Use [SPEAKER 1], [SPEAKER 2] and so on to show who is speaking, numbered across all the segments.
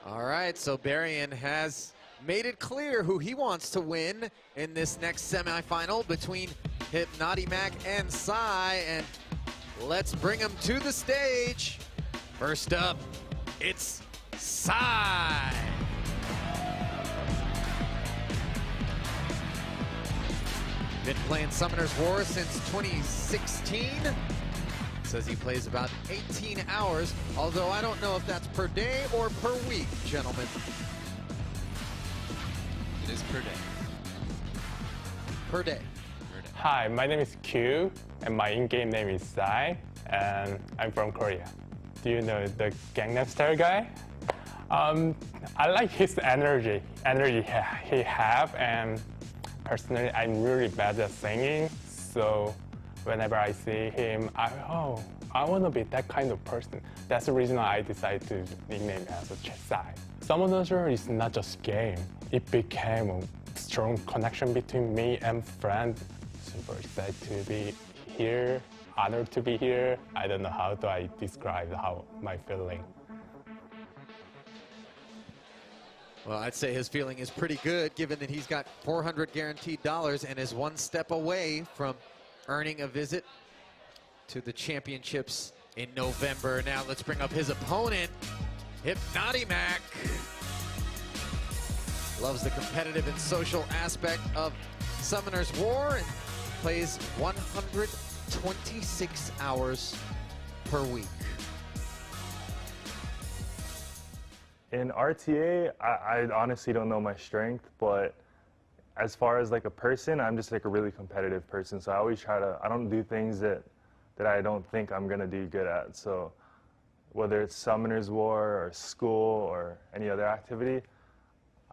[SPEAKER 1] All right, so Berrien has made it clear who he wants to win in this next semifinal between HipnotyMAK and Psy, and let's bring him to the stage. First up, it's Psy. Been playing Summoner's War since 2016. Says he plays about 18 hours, although I don't know if that's per day or per week, gentlemen.
[SPEAKER 2] It is per day.
[SPEAKER 1] Per day.
[SPEAKER 3] Hi, my name is Q, and my in-game name is Psy, and I'm from Korea. Do you know the Gangnam Style guy? I like his energy he have, and personally, I'm really bad at singing, so whenever I see him, I want to be that kind of person. That's the reason I decided to nickname as a Psy. Summoner's War is not just game. It became a strong connection between me and friend. Super excited to be here, honored to be here. I don't know how do I describe my feeling.
[SPEAKER 1] Well, I'd say his feeling is pretty good, given that he's got $400 guaranteed and is one step away from earning a visit to the championships in November. Now let's bring up his opponent, HipnotyMAK. Loves the competitive and social aspect of Summoner's War and plays 126 hours per week.
[SPEAKER 4] In RTA, I honestly don't know my strength, but as far as like a person, I'm just like a really competitive person. So I always try to, I don't do things that I don't think I'm gonna do good at. So whether it's Summoner's War or school or any other activity,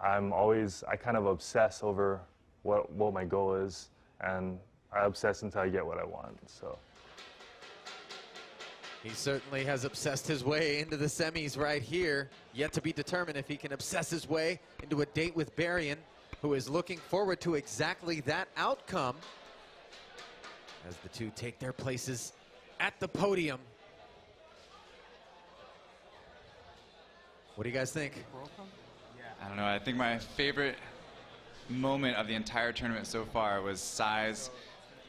[SPEAKER 4] I kind of obsess over what my goal is, and I obsess until I get what I want, so.
[SPEAKER 1] He certainly has obsessed his way into the semis right here. Yet to be determined if he can obsess his way into a date with Berrien, who is looking forward to exactly that outcome as the two take their places at the podium. What do you guys think?
[SPEAKER 2] I don't know, I think my favorite moment of the entire tournament so far was Psy's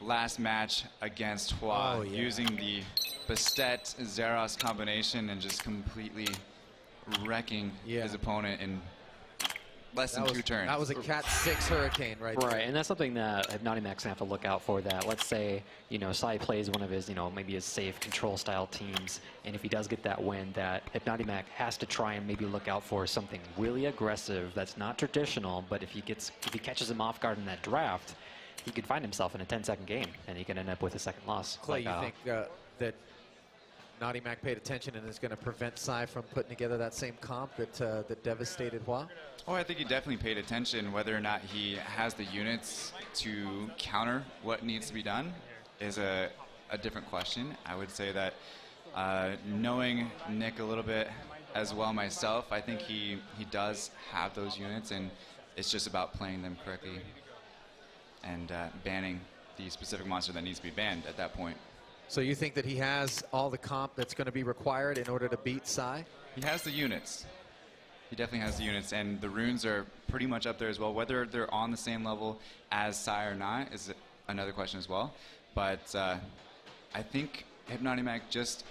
[SPEAKER 2] last match against Hua, using the Bastet-Zeros combination and just completely wrecking his opponent in less than 2 turns.
[SPEAKER 1] That was a Cat 6 hurricane right there.
[SPEAKER 5] Right, and that's something that HipnotyMAK's gonna have to look out for. That let's say, Psy plays one of his, maybe his safe control style teams, and if he does get that win, that HipnotyMAK has to try and maybe look out for something really aggressive that's not traditional, but if he catches him off guard in that draft, he could find himself in a 10-second game, and he can end up with a second loss.
[SPEAKER 1] Clay, you think that HipnotyMAK paid attention and is going to prevent Psy from putting together that same comp that devastated Hua?
[SPEAKER 2] Oh, I think he definitely paid attention. Whether or not he has the units to counter what needs to be done is a different question. I would say that knowing Nick a little bit as well myself, I think he does have those units, and it's just about playing them correctly and banning the specific monster that needs to be banned at that point.
[SPEAKER 1] So you think that he has all the comp that's going to be required in order to beat Psy?
[SPEAKER 2] He has the units. He definitely has the units, and the runes are pretty much up there as well. Whether they're on the same level as Psy or not is another question as well. But I think HipnotyMAK just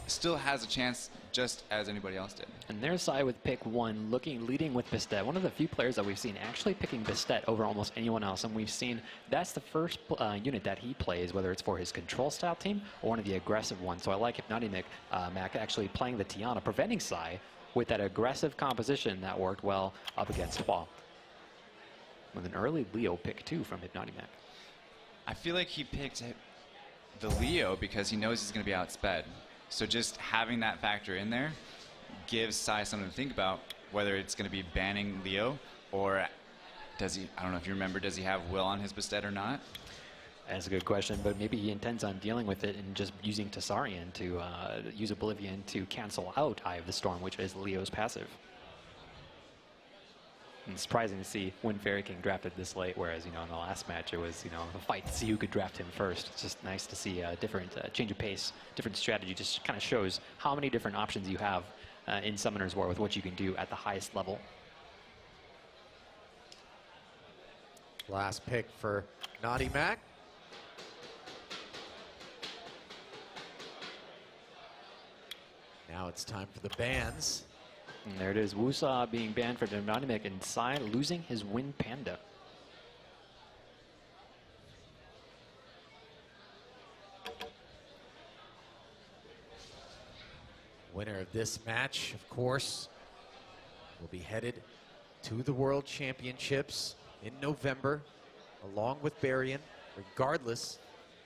[SPEAKER 2] still has a chance, just as anybody else did.
[SPEAKER 5] And there's Psy with pick 1, leading with Bastet. One of the few players that we've seen actually picking Bastet over almost anyone else. And we've seen that's the first unit that he plays, whether it's for his control style team or one of the aggressive ones. So I like HipnotyMAK actually playing the Tiana, preventing Psy with that aggressive composition that worked well up against Hua. With an early Leo pick 2 from HipnotyMAK.
[SPEAKER 2] I feel like he picked the Leo because he knows he's going to be outsped. So just having that factor in there gives Psy something to think about, whether it's going to be banning Leo or does he, I don't know if you remember, does he have Will on his Bastet or not?
[SPEAKER 5] That's a good question, but maybe he intends on dealing with it and just using Tessarian to use Oblivion to cancel out Eye of the Storm, which is Leo's passive. And it's surprising to see when Fairy King drafted this late, whereas, in the last match it was, a fight to see who could draft him first. It's just nice to see a different change of pace, different strategy. Just kind of shows how many different options you have in Summoner's War with what you can do at the highest level.
[SPEAKER 1] Last pick for HipnotyMAK. Now it's time for the bans.
[SPEAKER 5] And there it is, Wusa being banned for HipnotyMAK and Sai losing his Wind Panda.
[SPEAKER 1] Winner of this match, of course, will be headed to the World Championships in November, along with Barian, regardless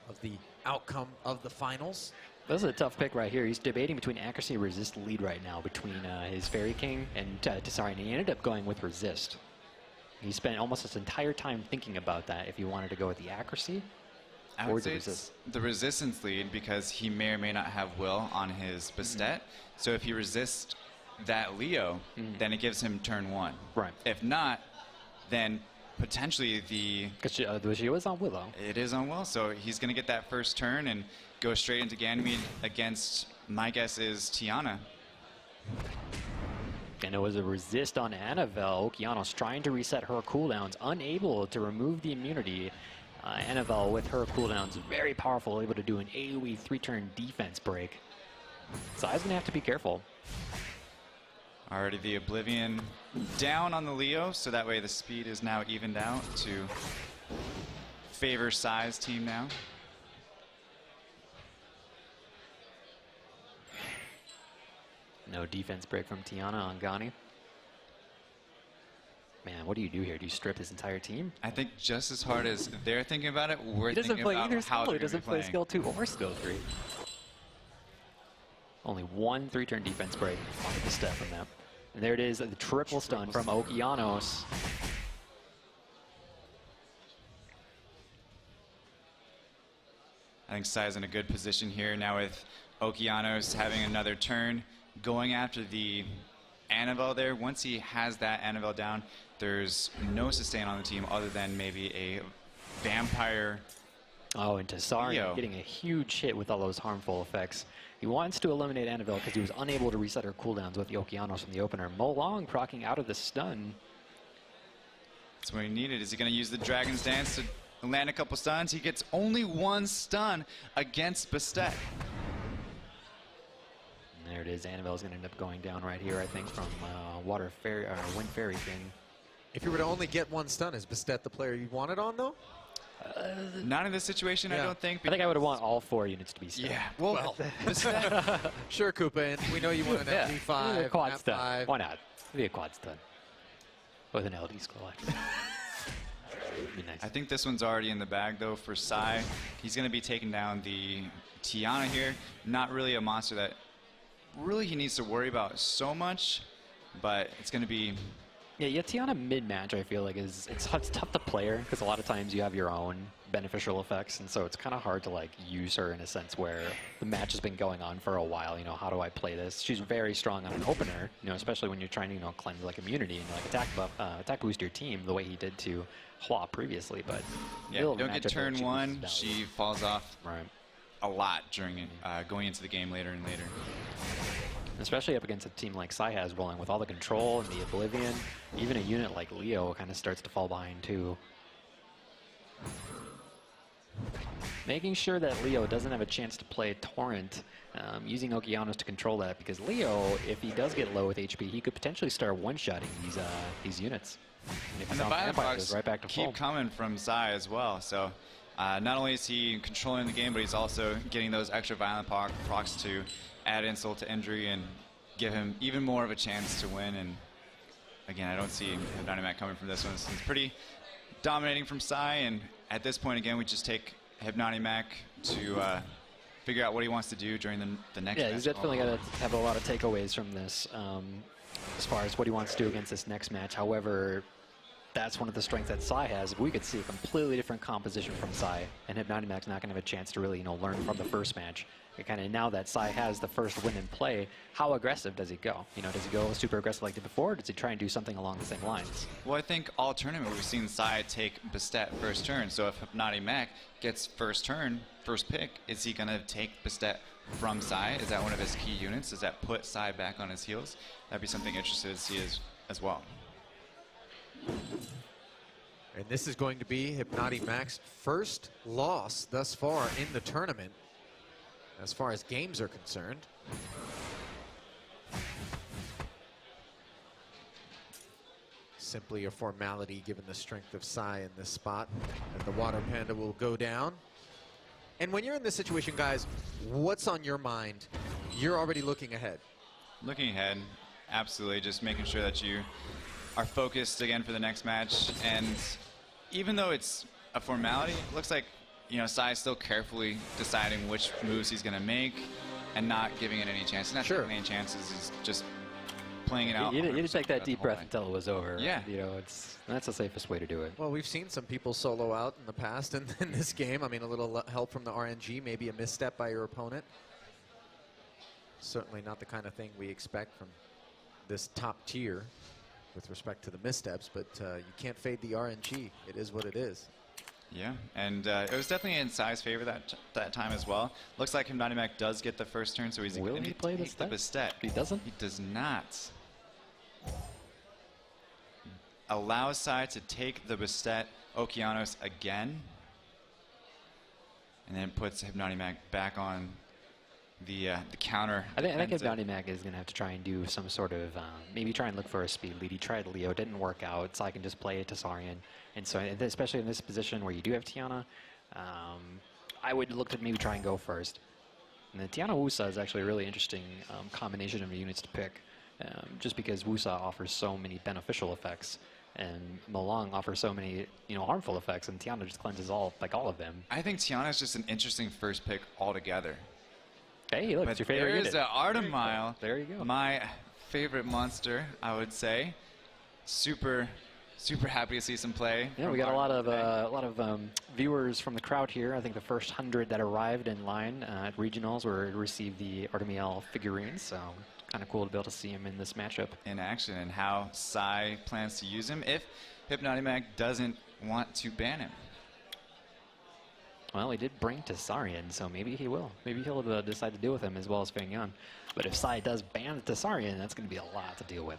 [SPEAKER 1] of the outcome of the finals.
[SPEAKER 5] This is a tough pick right here. He's debating between accuracy and resist lead right now between his Fairy King and Tsari, and he ended up going with resist. He spent almost his entire time thinking about that if he wanted to go with the accuracy
[SPEAKER 2] I
[SPEAKER 5] or
[SPEAKER 2] would
[SPEAKER 5] the
[SPEAKER 2] say
[SPEAKER 5] resist.
[SPEAKER 2] it's the resistance lead because he may or may not have will on his Bastet. So if he resists that Leo, then it gives him turn 1.
[SPEAKER 5] Right.
[SPEAKER 2] If not, then potentially
[SPEAKER 5] Because she was on Willow.
[SPEAKER 2] it is on will. So he's going to get that first turn and go straight into Ganymede against, my guess is, Tiana.
[SPEAKER 5] And it was a resist on Annabelle. Okeanos trying to reset her cooldowns, unable to remove the immunity. Annabelle with her cooldowns, very powerful, able to do an AoE 3-turn defense break. Sai's gonna have to be careful.
[SPEAKER 2] Already the Oblivion down on the Leo, so that way the speed is now evened out to favor Sai's team now.
[SPEAKER 5] No defense break from Tiana on Gani. Man, what do you do here? Do you strip his entire team?
[SPEAKER 2] I think just as hard as they're thinking about it, we're
[SPEAKER 5] He doesn't
[SPEAKER 2] thinking
[SPEAKER 5] play
[SPEAKER 2] about
[SPEAKER 5] either
[SPEAKER 2] how
[SPEAKER 5] skill. He
[SPEAKER 2] they're
[SPEAKER 5] doesn't
[SPEAKER 2] gonna be
[SPEAKER 5] play
[SPEAKER 2] playing.
[SPEAKER 5] skill 2 or skill 3. Only one 3-turn defense break on the step from that. And there it is, the triple stun from Okeanos.
[SPEAKER 2] I think Sai's in a good position here now with Okeanos having another turn, going after the Annabelle there. Once he has that Annabelle down, there's no sustain on the team other than maybe a vampire.
[SPEAKER 5] Oh, and Tsari
[SPEAKER 2] Leo.
[SPEAKER 5] getting a huge hit with all those harmful effects. He wants to eliminate Annabelle because he was unable to reset her cooldowns with the Okeanos from the opener. Mo Long proccing out of the stun.
[SPEAKER 2] That's what he needed. Is he going to use the Dragon's Dance to land a couple stuns? He gets only one stun against Bastet.
[SPEAKER 5] And there it is. Annabelle's going to end up going down right here, I think, from Water Fairy or Wind Fairy King.
[SPEAKER 1] If you were to only get one stun, is Bastet the player you wanted on, though?
[SPEAKER 2] Not in this situation, I
[SPEAKER 1] Yeah.
[SPEAKER 2] don't think.
[SPEAKER 5] I think I would have want all 4 units to be stunned.
[SPEAKER 2] Yeah, well, Bastet,
[SPEAKER 1] Sure, Koopa, and we know you want an
[SPEAKER 5] Yeah,
[SPEAKER 1] LD5,
[SPEAKER 5] a quad
[SPEAKER 1] map
[SPEAKER 5] stun.
[SPEAKER 1] 5.
[SPEAKER 5] Why not? It'd be a quad stun. With an LD skull, actually. Be nice.
[SPEAKER 2] I think this one's already in the bag, though, for Sai. He's going to be taking down the Tiana here. Not really a monster that really he needs to worry about so much, but it's going to be...
[SPEAKER 5] Yeah, Tiana mid-match, I feel like, it's tough to play her because a lot of times you have your own beneficial effects, and so it's kind of hard to like use her in a sense where the match has been going on for a while. You know, how do I play this? She's very strong on an opener, you know, especially when you're trying to cleanse like immunity and like attack boost your team the way he did to Hua previously. But
[SPEAKER 2] Yeah,
[SPEAKER 5] middle of the
[SPEAKER 2] don't get
[SPEAKER 5] match, I feel like
[SPEAKER 2] turn
[SPEAKER 5] she
[SPEAKER 2] 1.
[SPEAKER 5] loses that.
[SPEAKER 2] She falls off
[SPEAKER 5] Right.
[SPEAKER 2] a lot during going into the game later and later.
[SPEAKER 5] Especially up against a team like Sai has rolling with all the control and the Oblivion. Even a unit like Leo kind of starts to fall behind too. Making sure that Leo doesn't have a chance to play Torrent, using Okeanos to control that, because Leo, if he does get low with HP, he could potentially start one-shotting these units. And if
[SPEAKER 2] And
[SPEAKER 5] he's
[SPEAKER 2] the
[SPEAKER 5] on Vampire,
[SPEAKER 2] Vampires
[SPEAKER 5] goes right back to full.
[SPEAKER 2] keep coming from Sai as well. So not only is he controlling the game, but he's also getting those extra violent procs to add insult to injury and give him even more of a chance to win. And again, I don't see HipnotyMAK coming from this one. It's pretty dominating from Sai, and at this point, again, we just take HipnotyMAK to figure out what he wants to do during the next
[SPEAKER 5] Yeah,
[SPEAKER 2] match.
[SPEAKER 5] he's definitely going to have a lot of takeaways from this as far as what he wants to do against this next match. However, that's one of the strengths that Sai has. We could see a completely different composition from Sai, and HipnotyMAK's not going to have a chance to really, learn from the first match. Kind of now that Sai has the first win in play, how aggressive does he go? Does he go super aggressive like he did before, or does he try and do something along the same lines?
[SPEAKER 2] Well, I think all tournament we've seen Sai take Bastet first turn. So if HipnotyMAK gets first turn, first pick, is he going to take Bastet from Sai? Is that one of his key units? Does that put Sai back on his heels? That'd be something interesting to see as well.
[SPEAKER 1] And this is going to be HipnotyMAK's first loss thus far in the tournament, as far as games are concerned. Simply a formality given the strength of Sai in this spot, and the Water Panda will go down. And when you're in this situation, guys, what's on your mind? You're already looking ahead.
[SPEAKER 2] Looking ahead, absolutely, just making sure that you are focused again for the next match. And even though it's a formality, it looks like Sai is still carefully deciding which moves he's going to make and not giving it any chances. Not taking any chances, he's just playing it out.
[SPEAKER 5] You just take that deep breath until it was over.
[SPEAKER 2] Yeah.
[SPEAKER 5] That's the safest way to do it.
[SPEAKER 1] Well, we've seen some people solo out in the past in this game. I mean, a little help from the RNG, maybe a misstep by your opponent. Certainly not the kind of thing we expect from this top tier with respect to the missteps, but you can't fade the RNG. It is what it is.
[SPEAKER 2] Yeah, and it was definitely in Sai's favor that time as well. Looks like HipnotyMAK does get the first turn, so he's going to play the Bastet.
[SPEAKER 5] He doesn't?
[SPEAKER 2] He does not. Allows Sai to take the Bastet Okeanos again, and then puts HipnotyMAK back on the counter.
[SPEAKER 5] I think HipnotyMAK is going to have to try and do some sort of, maybe try and look for a speed lead. He tried Leo, didn't work out, so I can just play it to Sarian. And so, especially in this position where you do have Tiana, I would look to maybe try and go first. And then Tiana Wusa is actually a really interesting combination of units to pick, just because Wusa offers so many beneficial effects, and Molong offers so many, harmful effects, and Tiana just cleanses all of them.
[SPEAKER 2] I think Tiana is just an interesting first pick altogether.
[SPEAKER 5] Hey, look, it's your favorite unit.
[SPEAKER 2] There is Artemile.
[SPEAKER 5] There you go.
[SPEAKER 2] My favorite monster, I would say. Super happy to see some play.
[SPEAKER 5] Yeah, we got a lot of viewers from the crowd here. I think the first 100 that arrived in line at regionals were to receive the Artemile figurines. So kind of cool to be able to see him in this matchup
[SPEAKER 2] in action, and how Sai plans to use him if HipnotyMAK doesn't want to ban him.
[SPEAKER 5] Well, he did bring Tessarian, so maybe he will. Maybe he'll decide to deal with him as well as Feng Yan. But if Sai does ban Tessarian, that's going to be a lot to deal with.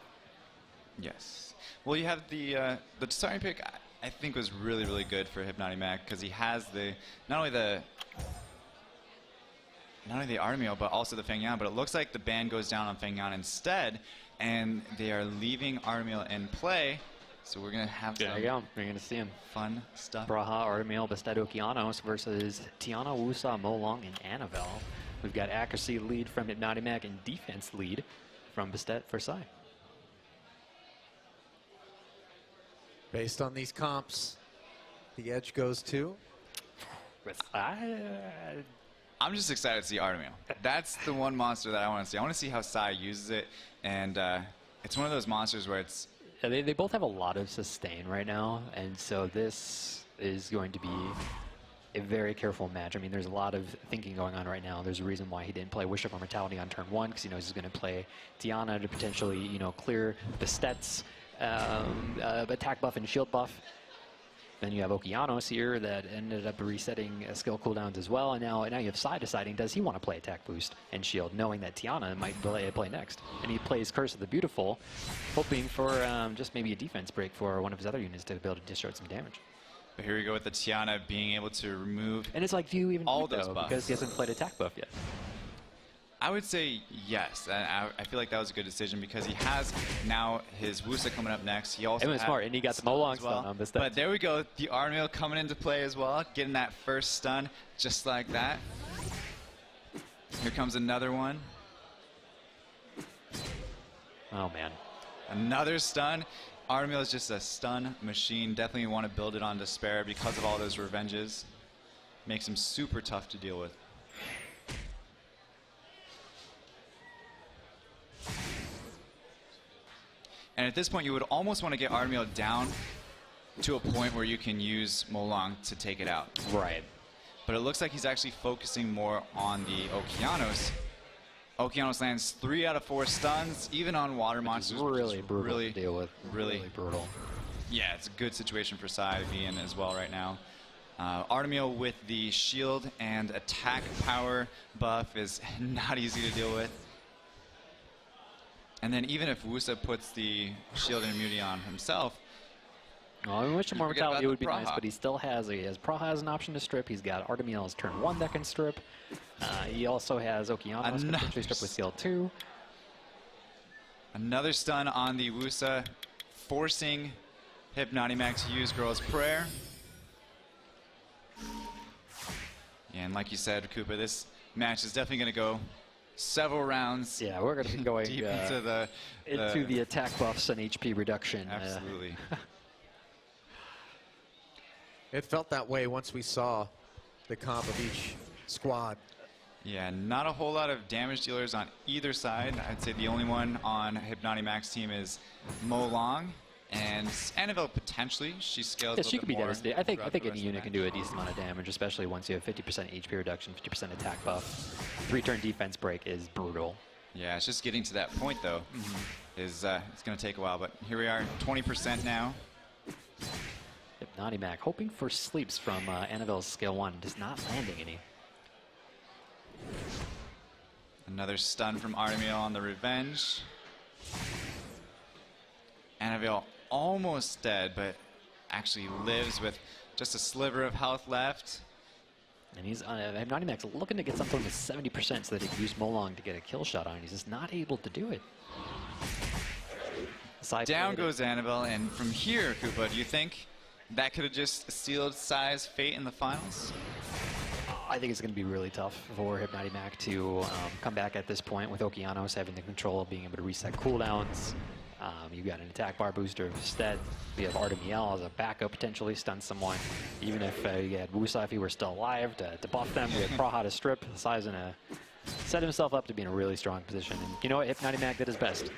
[SPEAKER 2] Yes. Well, you have the Tessarian pick. I think was really good for HipnotyMAK because he has not only the Artemio but also the Feng Yan. But it looks like the ban goes down on Feng Yan instead, and they are leaving Artemio in play. So we're going to have
[SPEAKER 5] there you go. You're going to see him.
[SPEAKER 2] Fun stuff.
[SPEAKER 5] Braha, Artemio, Bastet Okeanos versus Tiana, Wusa, Molong, and Annabelle. We've got accuracy lead from HipnotyMAK and defense lead from Bastet for Sai.
[SPEAKER 1] Based on these comps, the edge goes to?
[SPEAKER 2] I'm just excited to see Artemio. That's the one monster that I want to see. I want to see how Sai uses it, and it's one of those monsters where it's...
[SPEAKER 5] Yeah, they both have a lot of sustain right now, and so this is going to be a very careful match. I mean, there's a lot of thinking going on right now. There's a reason why he didn't play Wish of Immortality on turn 1, because he knows he's going to play Tiana to potentially, clear Bastet's attack buff and shield buff. Then you have Okeanos here that ended up resetting skill cooldowns as well, and now you have Sai deciding, does he want to play attack boost and shield, knowing that Tiana might play next. And he plays Curse of the Beautiful, hoping for just maybe a defense break for one of his other units to be able to discharge some damage.
[SPEAKER 2] But here we go with the Tiana being able to remove
[SPEAKER 5] And it's like, do you even
[SPEAKER 2] all those buffs?
[SPEAKER 5] Because he hasn't played attack buff yet.
[SPEAKER 2] I would say yes. I feel like that was a good decision because he has now his Wusa coming up next. He also
[SPEAKER 5] has smart, and he got the Molong stun on this.
[SPEAKER 2] But there we go. The Artemio coming into play as well, getting that first stun just like that. Here comes another one.
[SPEAKER 5] Oh, man.
[SPEAKER 2] Another stun. Artemio is just a stun machine. Definitely want to build it on Despair because of all those revenges. Makes him super tough to deal with. And at this point, you would almost want to get Artemio down to a point where you can use Molong to take it out.
[SPEAKER 5] Right.
[SPEAKER 2] But it looks like he's actually focusing more on the Okeanos. Okeanos lands 3 out of 4 stuns, even on water monsters.
[SPEAKER 5] Really brutal to deal with.
[SPEAKER 2] Really
[SPEAKER 5] brutal.
[SPEAKER 2] Yeah, it's a good situation for Sai to be in as well right now. Artemio with the shield and attack power buff is not easy to deal with. And then even if Wusa puts the shield and immunity on himself,
[SPEAKER 5] well, I wish more
[SPEAKER 2] forget about
[SPEAKER 5] mentality would
[SPEAKER 2] the
[SPEAKER 5] be nice,
[SPEAKER 2] Praha.
[SPEAKER 5] but he still has Praha has an option to strip. He's got Artemiel's turn 1 that can strip. He also has Okeanos potentially strip with Seal 2.
[SPEAKER 2] Another stun on the Wusa, forcing HipnotyMAK to use Girl's Prayer. And like you said, Koopa, this match is definitely going to go several rounds.
[SPEAKER 5] Yeah, we're going to be going
[SPEAKER 2] deep into
[SPEAKER 5] the attack buffs and HP reduction.
[SPEAKER 2] Absolutely.
[SPEAKER 1] It felt that way once we saw the comp of each squad.
[SPEAKER 2] Yeah, not a whole lot of damage dealers on either side. I'd say the only one on HipnotyMAK's team is Molong. And Annabelle potentially, she scales.
[SPEAKER 5] Yeah, she could be
[SPEAKER 2] more
[SPEAKER 5] devastated. I think
[SPEAKER 2] throughout the
[SPEAKER 5] any
[SPEAKER 2] rest of
[SPEAKER 5] unit
[SPEAKER 2] the
[SPEAKER 5] can do a
[SPEAKER 2] match.
[SPEAKER 5] decent amount of damage, especially once you have 50% HP reduction, 50% attack buff. 3-turn defense break is brutal.
[SPEAKER 2] Yeah, it's just getting to that point though. Is it's going to take a while, but here we are, 20% now.
[SPEAKER 5] HipnotyMAK hoping for sleeps from Annabelle's scale 1, just not landing any.
[SPEAKER 2] Another stun from Artemio on the revenge. Annabelle almost dead, but actually lives with just a sliver of health left.
[SPEAKER 5] And he's HipnotyMAK's looking to get something to 70% so that he can use Molong to get a kill shot on. He's just not able to do it.
[SPEAKER 2] Down goes Annabelle, and from here, Koopa, do you think that could have just sealed Sai's fate in the finals?
[SPEAKER 5] I think it's going to be really tough for HipnotyMAK to come back at this point with Okeanos having the control of being able to reset cooldowns. You've got an attack bar booster instead. We have Artemiel as a backup, potentially stun someone. Even if you had Wusa, if he were still alive, to buff them. We have Praha to strip. Sai's going to set himself up to be in a really strong position. And you know what? HipnotyMAK did his best.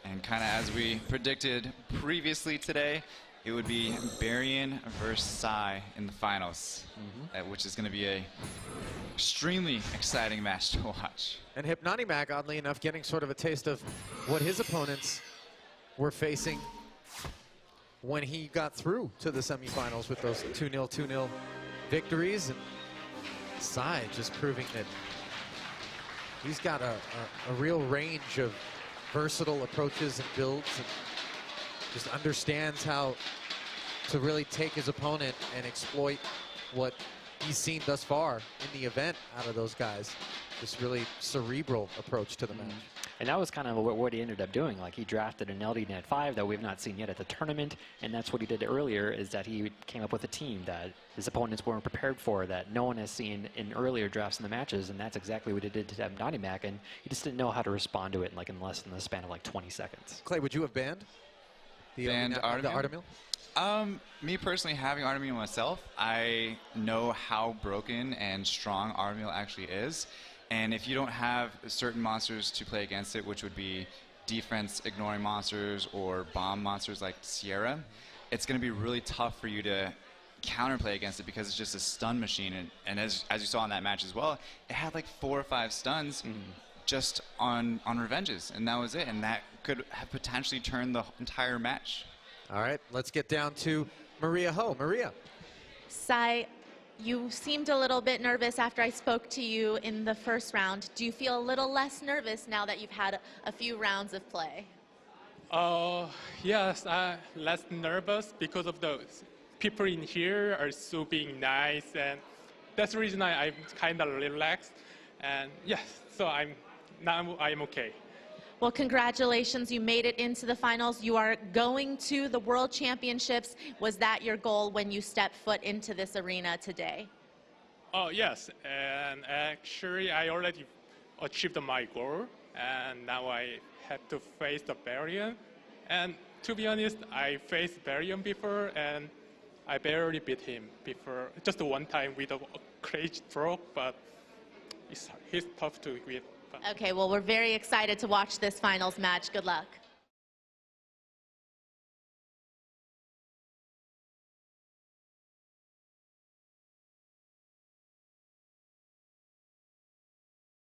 [SPEAKER 2] And kind of as we predicted previously today, it would be Barian versus Sai in the finals, which is going to be a extremely exciting match to watch.
[SPEAKER 1] And HipnotyMAK, oddly enough, getting sort of a taste of what his opponents were facing when he got through to the semifinals with those 2-0, 2-0 victories. And Sai just proving that he's got a real range of versatile approaches and builds, and just understands how to really take his opponent and exploit what he's seen thus far in the event out of those guys. This really cerebral approach to the match.
[SPEAKER 5] And that was kind of what he ended up doing. Like, he drafted an LD Net 5 that we've not seen yet at the tournament, and that's what he did earlier, is that he came up with a team that his opponents weren't prepared for, that no one has seen in earlier drafts in the matches, and that's exactly what he did to HipnotyMAK, and he just didn't know how to respond to it in less than the span of like 20 seconds.
[SPEAKER 1] Clay, would you have banned the
[SPEAKER 2] Artemio?
[SPEAKER 1] Artemio?
[SPEAKER 2] Me personally, having Artemio myself, I know how broken and strong Artemio actually is. And if you don't have certain monsters to play against it, which would be defense ignoring monsters or bomb monsters like Sierra, it's going to be really tough for you to counterplay against it because it's just a stun machine. And as you saw in that match as well, it had like 4 or 5 stuns just on revenges, and that was it. And that could have potentially turned the entire match.
[SPEAKER 1] All right, let's get down to Maria Ho. Maria.
[SPEAKER 6] Sai, you seemed a little bit nervous after I spoke to you in the first round. Do you feel a little less nervous now that you've had a few rounds of play?
[SPEAKER 3] Yes, I'm less nervous because of those people in here are so being nice, and that's the reason I'm kind of relaxed. And yes, so I'm okay.
[SPEAKER 6] Well, congratulations, you made it into the finals. You are going to the World Championships. Was that your goal when you stepped foot into this arena today?
[SPEAKER 3] Oh, yes, and actually I already achieved my goal, and now I have to face the Barian. And to be honest, I faced Barian before, and I barely beat him before, just one time with a crazy stroke, but he's tough to beat.
[SPEAKER 6] Okay, well, we're very excited to watch this finals match. Good luck.